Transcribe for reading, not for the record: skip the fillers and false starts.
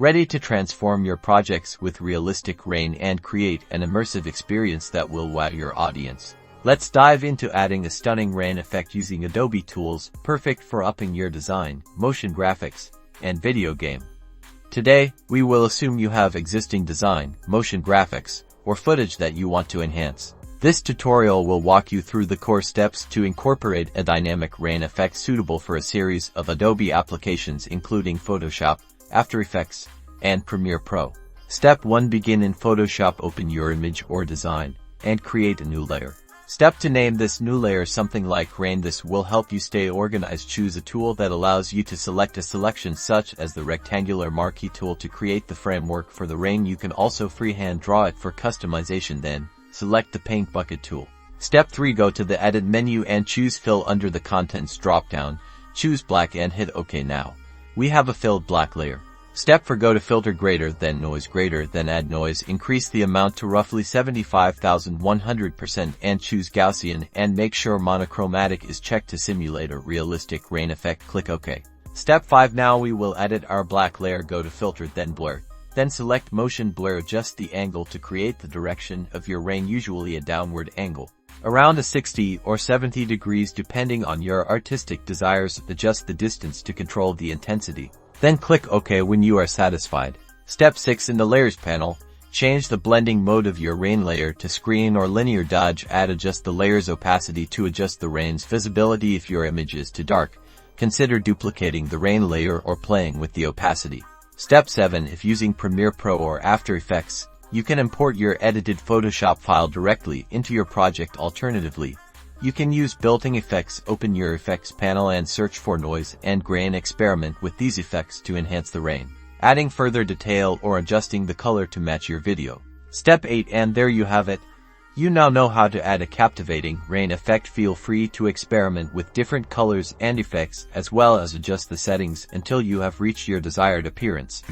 Ready to transform your projects with realistic rain and create an immersive experience that will wow your audience. Let's dive into adding a stunning rain effect using Adobe tools, perfect for upping your design, motion graphics, and video game. Today, we will assume you have existing design, motion graphics, or footage that you want to enhance. This tutorial will walk you through the core steps to incorporate a dynamic rain effect suitable for a series of Adobe applications including Photoshop, After Effects, and Premiere Pro. Step 1. Begin in Photoshop. Open your image or design, and create a new layer. Step 2. Name this new layer something like rain. This will help you stay organized. Choose a tool that allows you to select a selection such as the rectangular marquee tool to create the framework for the rain. You can also freehand draw it for customization. Then, select the paint bucket tool. Step 3. Go to the edit menu and choose fill under the contents drop-down. Choose black and hit OK. Now, we have a filled black layer. Step 4. Go to filter greater than noise, add noise. Increase the amount to roughly 75,100% and choose Gaussian and make sure monochromatic is checked to simulate a realistic rain effect. Click OK. Step 5. Now we will edit our black layer. Go to filter then blur. Then select motion blur. Adjust the angle to create the direction of your rain, usually a downward angle, around a 60 or 70 degrees depending on your artistic desires. Adjust the distance to control the intensity. Then click OK when you are satisfied. Step 6. In the Layers panel, change the blending mode of your rain layer to screen or linear dodge. Adjust the layer's opacity to adjust the rain's visibility. If your image is too dark, consider duplicating the rain layer or playing with the opacity. Step 7. If using Premiere Pro or After Effects, you can import your edited Photoshop file directly into your project. Alternatively, you can use built-in effects. Open your effects panel and search for noise and grain. Experiment with these effects to enhance the rain, adding further detail or adjusting the color to match your video. Step 8. And there you have it. You now know how to add a captivating rain effect. Feel free to experiment with different colors and effects as well as adjust the settings until you have reached your desired appearance.